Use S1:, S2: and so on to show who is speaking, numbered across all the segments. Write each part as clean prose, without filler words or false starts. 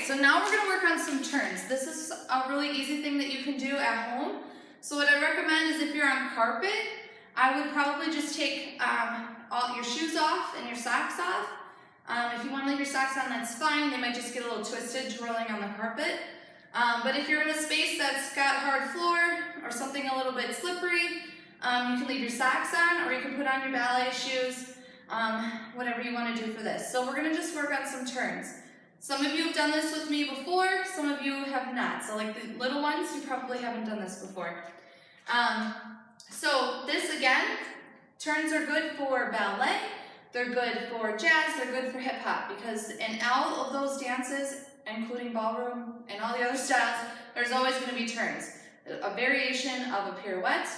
S1: so now we're gonna work on some turns. This is a really easy thing that you can do at home. So what I recommend is if you're on carpet, I would probably just take all your shoes off and your socks off. If you want to leave your socks on, that's fine. They might just get a little twisted twirling on the carpet. But if you're in a space that's got hard floor or something a little bit slippery, you can leave your socks on, or you can put on your ballet shoes, whatever you want to do for this. So we're going to just work on some turns. Some of you have done this with me before, some of you have not. So like the little ones, you probably haven't done this before. So this again, turns are good for ballet, they're good for jazz, they're good for hip hop, because in all of those dances, including ballroom and all the other styles, there's always going to be turns. A variation of a pirouette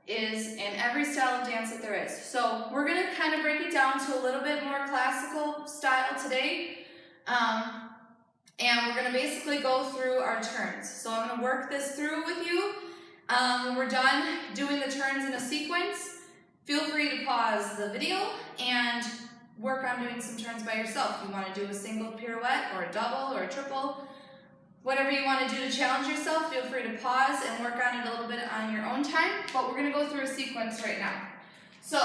S1: is in every style of dance that there is. So we're going to kind of break it down to a little bit more classical style today. And we're going to basically go through our turns. So I'm going to work this through with you. When we're done doing the turns in a sequence, feel free to pause the video and work on doing some turns by yourself. If you want to do a single pirouette or a double or a triple, whatever you want to do to challenge yourself, feel free to pause and work on it a little bit on your own time. But we're going to go through a sequence right now. So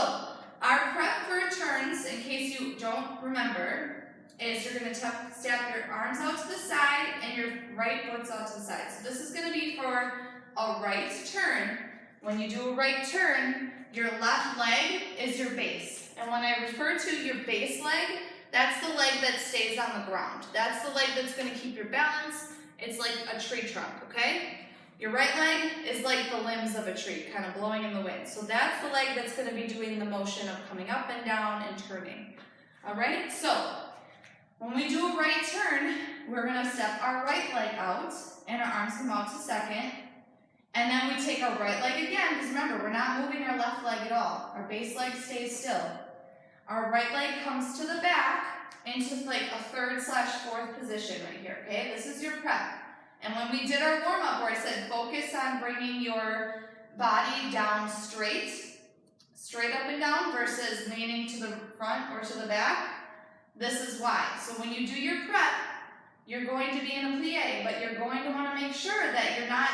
S1: our prep for turns, in case you don't remember, is you're going to step your arms out to the side and your right foot's out to the side. So this is going to be for a right turn. When you do a right turn, your left leg is your base. And when I refer to your base leg, that's the leg that stays on the ground. That's the leg that's going to keep your balance. It's like a tree trunk, okay? Your right leg is like the limbs of a tree, kind of blowing in the wind. So that's the leg that's going to be doing the motion of coming up and down and turning. All right? So when we do a right turn, we're going to step our right leg out and our arms come out to second. And then we take our right leg again, because remember, we're not moving our left leg at all. Our base leg stays still. Our right leg comes to the back into like a third/fourth position right here, okay? This is your prep. And when we did our warm-up where I said focus on bringing your body down straight up and down versus leaning to the front or to the back, this is why. So when you do your prep, you're going to be in a plie, but you're going to want to make sure that you're not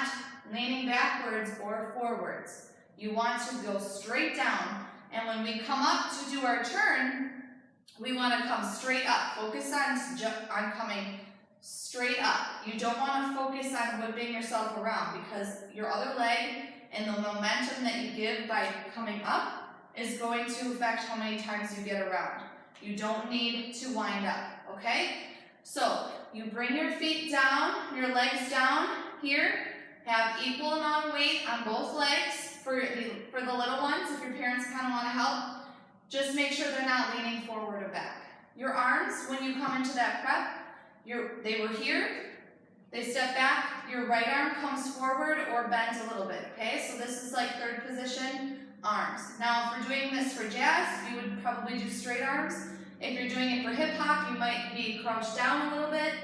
S1: leaning backwards or forwards. You want to go straight down. And when we come up to do our turn, we want to come straight up. Focus on coming straight up. You don't want to focus on whipping yourself around, because your other leg and the momentum that you give by coming up is going to affect how many times you get around. You don't need to wind up, okay? So you bring your feet down, your legs down here. Have equal amount of weight on both legs for the little ones. If your parents kind of want to help, just make sure they're not leaning forward or back. Your arms, when you come into that prep, they were here, they step back, your right arm comes forward or bends a little bit, okay? So this is like third position, arms. Now if we're doing this for jazz, you would probably do straight arms. If you're doing it for hip hop, you might be crouched down a little bit.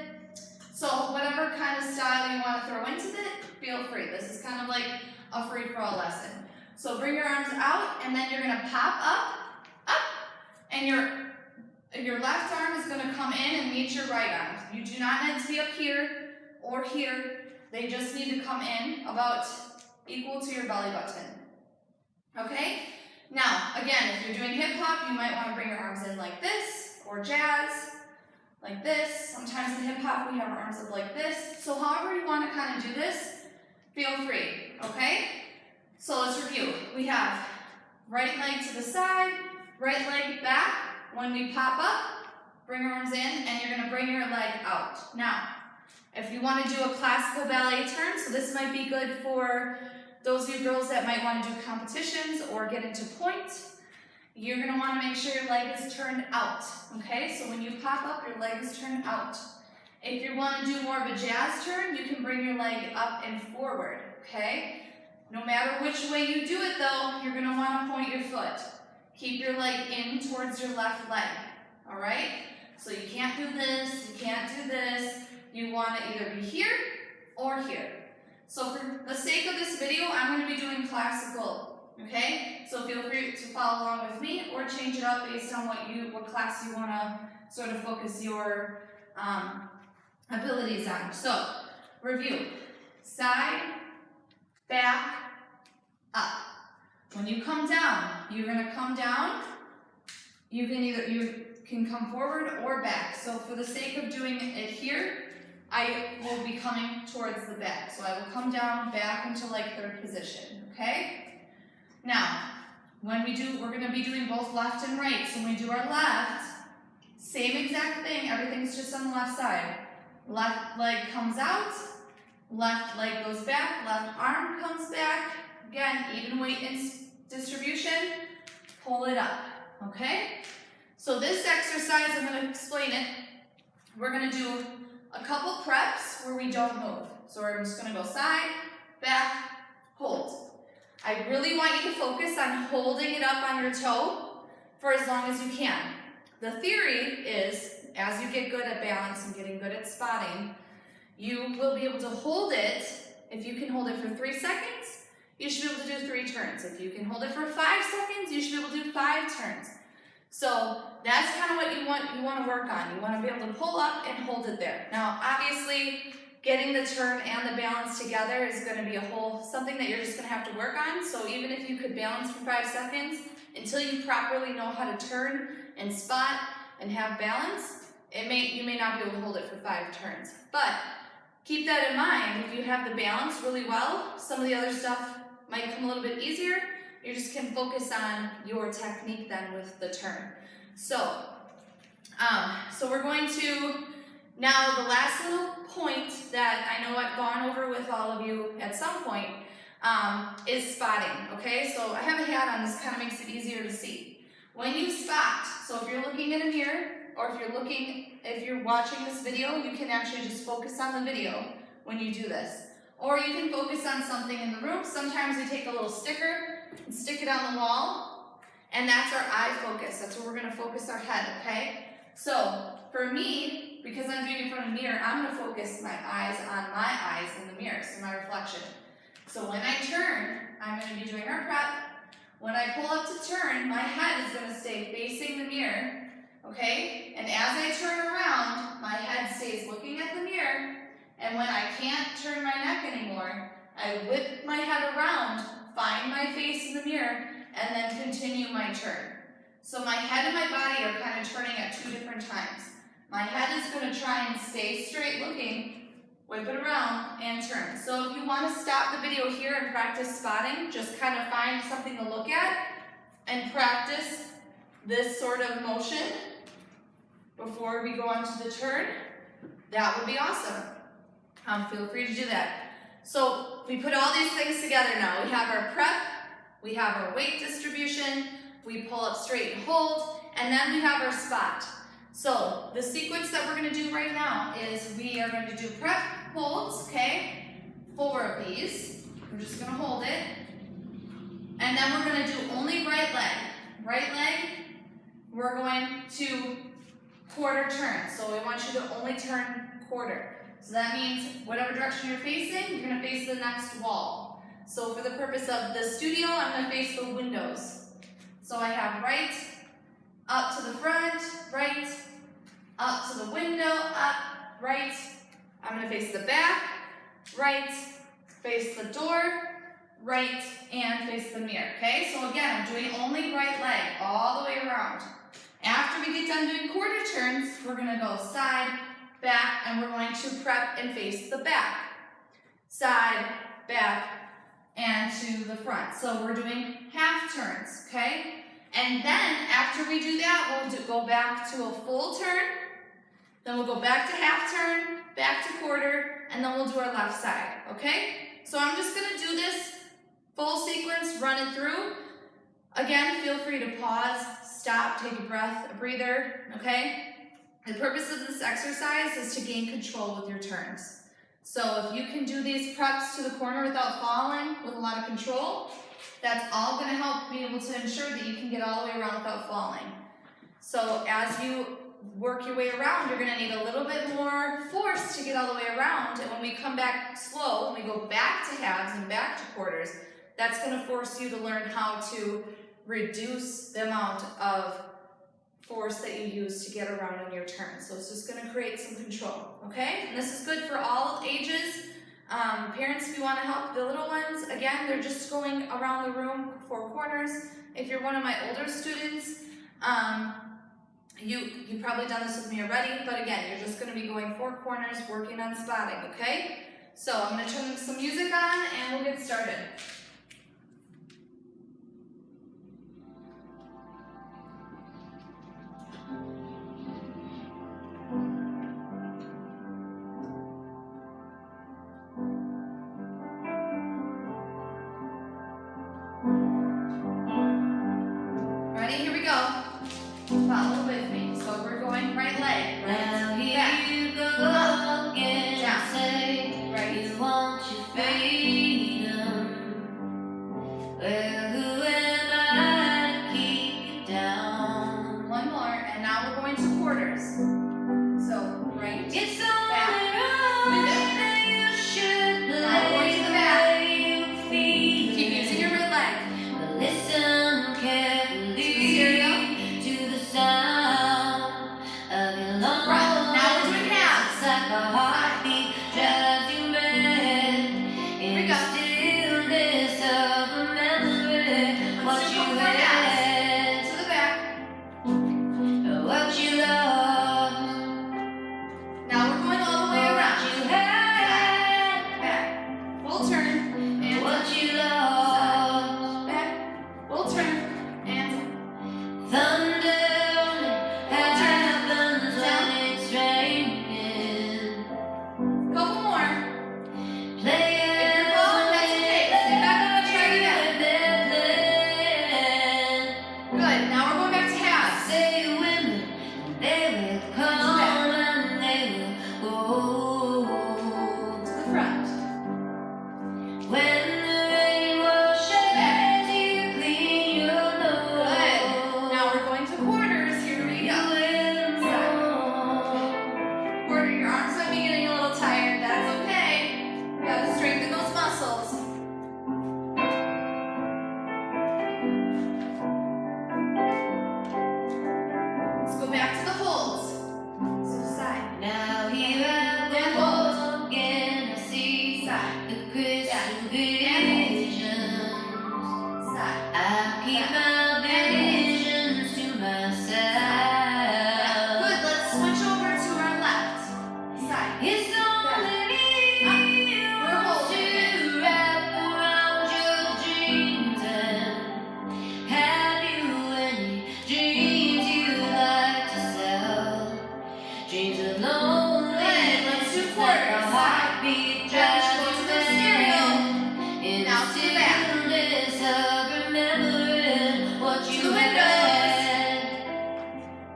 S1: So whatever kind of style you want to throw into it, feel free. This is kind of like a free-for-all lesson. So bring your arms out, and then you're going to pop up, and your left arm is going to come in and meet your right arm. You do not need to be up here or here. They just need to come in about equal to your belly button. Okay? Now, again, if you're doing hip-hop, you might want to bring your arms in like this, or jazz, like this. Sometimes in hip-hop, we have our arms up like this. So however you want to kind of do this, feel free, okay? So let's review. We have right leg to the side, right leg back. When we pop up, bring our arms in, and you're going to bring your leg out. Now, if you want to do a classical ballet turn, so this might be good for those of you girls that might want to do competitions or get into point, you're going to want to make sure your leg is turned out, okay? So when you pop up, your leg is turned out. If you want to do more of a jazz turn, you can bring your leg up and forward, okay? No matter which way you do it though, you're going to want to point your foot. Keep your leg in towards your left leg, all right? So you can't do this, you can't do this. You want to either be here or here. So for the sake of this video, I'm going to be doing classical, okay? So feel free to follow along with me or change it up based on what class you want to sort of focus your abilities on. So, review. Side, back, up. When you come down, you're going to come down. You can come forward or back. So for the sake of doing it here, I will be coming towards the back. So I will come down, back into like third position, okay? Now, when we do, we're going to be doing both left and right. So when we do our left, same exact thing, everything's just on the left side. Left leg comes out, left leg goes back, left arm comes back. Again, even weight distribution, pull it up, okay? So this exercise, I'm going to explain it. We're going to do a couple preps where we don't move. So we're just going to go side, back, hold. I really want you to focus on holding it up on your toe for as long as you can. The theory is, as you get good at balance and getting good at spotting, you will be able to hold it. If you can hold it for 3 seconds, you should be able to do 3 turns. If you can hold it for 5 seconds, you should be able to do 5 turns. So that's kind of what you want to work on. You want to be able to pull up and hold it there. Now, obviously, getting the turn and the balance together is going to be something that you're just going to have to work on. So even if you could balance for 5 seconds, until you properly know how to turn and spot and have balance, you may not be able to hold it for 5 turns. But keep that in mind. If you have the balance really well, some of the other stuff might come a little bit easier. You just can focus on your technique then with the turn. So we're going to, now the last little point that I know I've gone over with all of you at some point is spotting, okay? So I have a hat on, this kind of makes it easier to see. When you spot, so if you're looking in a mirror, or if you're watching this video, you can actually just focus on the video when you do this. Or you can focus on something in the room. Sometimes we take a little sticker and stick it on the wall, and that's our eye focus. That's where we're going to focus our head, okay? So for me, because I'm doing it in front of a mirror, I'm going to focus my eyes on my eyes in the mirror, so my reflection. So when I turn, I'm going to be doing our prep. When I pull up to turn, my head is going to stay facing the mirror, okay? And as I turn around, my head stays looking at the mirror. And when I can't turn my neck anymore, I whip my head around, find my face in the mirror, and then continue my turn. So my head and my body are kind of turning at 2 different times. My head is going to try and stay straight looking, whip it around, and turn. So if you want to stop the video here and practice spotting, just kind of find something to look at and practice this sort of motion before we go on to the turn. That would be awesome. Feel free to do that. So we put all these things together now. We have our prep, we have our weight distribution, we pull up straight and hold, and then we have our spot. So the sequence that we're going to do right now is we are going to do prep holds, okay? 4 of these. We're just going to hold it. And then we're going to do only right leg. Right leg, we're going to quarter turn. So we want you to only turn quarter. So that means whatever direction you're facing, you're going to face the next wall. So for the purpose of the studio, I'm going to face the windows. So I have right, up to the front, right, up to the window, up, right. I'm going to face the back, right, face the door, right, and face the mirror, okay? So again, I'm doing only right leg all the way around. After we get done doing quarter turns, we're going to go side, back, and we're going to prep and face the back. Side, back, and to the front. So we're doing half turns, okay? And then after we do that, we'll go back to a full turn. Then we'll go back to half turn, back to quarter, and then we'll do our left side, okay? So I'm just going to do this full sequence, run it through. Again, feel free to pause, stop, take a breath, a breather, okay? The purpose of this exercise is to gain control with your turns. So if you can do these preps to the corner without falling, with a lot of control, that's all going to help be able to ensure that you can get all the way around without falling. So as you work your way around, you're going to need a little bit more force to get all the way around. And when we come back slow, when we go back to halves and back to quarters, that's going to force you to learn how to reduce the amount of force that you use to get around in your turn. So it's just gonna create some control, okay? And this is good for all ages. Parents, if you wanna help the little ones, again, they're just going around the room 4 corners. If you're one of my older students, you've probably done this with me already, but again, you're just gonna be going 4 corners, working on spotting, okay? So I'm gonna turn some music on and we'll get started. Ready? Here we go. Follow with me. So we're going right leg, right?
S2: Now here
S1: back.
S2: you go again.
S1: Down.
S2: Say
S1: Right.
S2: you want your freedom. Well, who am I to keep you down?
S1: One more, and now we're going to quarters. So right.
S2: It's
S1: back.
S2: only right that you should
S1: Now we're going to the back.
S2: play the way you feel.
S1: Keep using your right leg.
S2: But listen carefully
S1: Stereo.
S2: to the sound of your love.
S1: Front. Now we're doing halves.
S2: It's like a heartbeat drives you mad.
S1: Here we
S2: In
S1: go.
S2: the stillness of remembering what
S1: Let's do
S2: you
S1: a couple more halves.
S2: had,
S1: To the back.
S2: what you lost,
S1: Now we're going all the way
S2: what
S1: around.
S2: you had,
S1: Back. Full turn. And
S2: what you lost.
S1: back. Full turn. And
S2: Thunder only happens when it's raining.
S1: couple more.
S2: Players
S1: If you're falling, that's okay. Stay back up and try it again. Good. Now we're going back to halves.
S2: Say women, they will come and they will go.
S1: To the front.
S2: When the rain washes you clean, you'll know.
S1: Good. Now we're going to quarters. Here we
S2: You
S1: go.
S2: will know.
S1: Quarter. Your arms might be getting a little tired. That's okay. You gotta strengthen those muscles. Let's go back to the holds. So side.
S2: Now here I
S1: Then
S2: go
S1: hold.
S2: again. I see
S1: Side.
S2: the crystal
S1: And
S2: visions.
S1: Side.
S2: I keep my visions to myself.
S1: Good. Let's switch over to our left side.
S2: It's only me who
S1: We're
S2: wants
S1: holding
S2: to wrap around your dreams and have you any dreams you like to sell. Dreams of loneliness.
S1: Let's do
S2: like
S1: quarters.
S2: a heartbeat
S1: Now
S2: drives
S1: go to
S2: you
S1: the
S2: mad.
S1: stereo.
S2: In
S1: Now
S2: the
S1: to the back.
S2: stillness of remembering what
S1: To
S2: you
S1: the windows.
S2: had,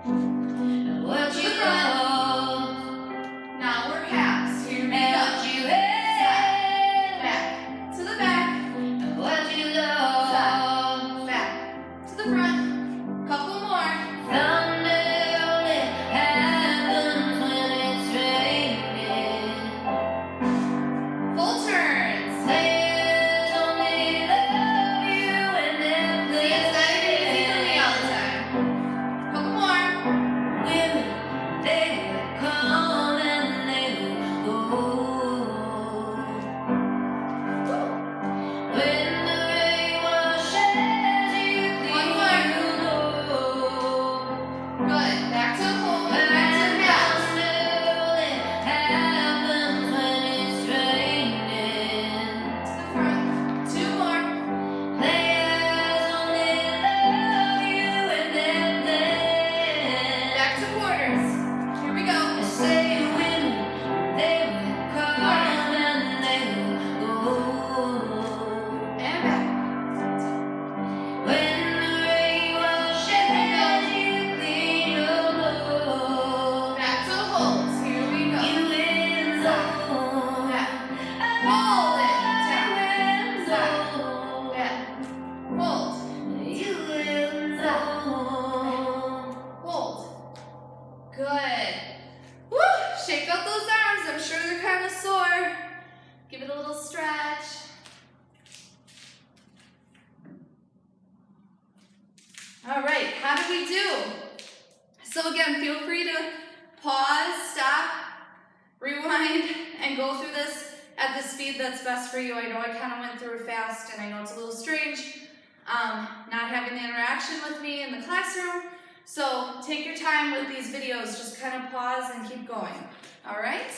S2: and what
S1: To
S2: you
S1: the front.
S2: lost,
S1: Now we're halves. Here we
S2: and
S1: go.
S2: what you had,
S1: Back. To the back.
S2: and what you lost.
S1: Back. To the front. Couple more.
S2: Thunder only happens when it's raining.
S1: Full turns.
S2: Players only love you when they're
S1: See, it's not even easy for me all the
S2: playing.
S1: time. Couple more.
S2: Women, they will come and they will go. When the rain washes you clean,
S1: One more.
S2: you know.
S1: Good. Back to hold. Back to halves.
S2: Thunder only happens when it's raining.
S1: To the front. Two more.
S2: Players only love you when they're playing.
S1: Back to quarters. Here we go.
S2: They say women, they will come and they will go.
S1: And back.
S2: When the rain washes you clean, you'll know.
S1: Back to holds. Here we go.
S2: You will know.
S1: Back. Hold it. Down. Side.
S2: Know.
S1: Back. Hold.
S2: You will know.
S1: Hold. Good. Woo! Shake out those arms. I'm sure they're kind of sore. Give it a little stretch. All right. How did we do? So again, feel free to pause, stop, rewind, and go through this at the speed that's best for you. I know I kind of went through it fast, and I know it's a little strange not having the interaction with me in the classroom. So take your time with these videos, just kind of pause and keep going. All right?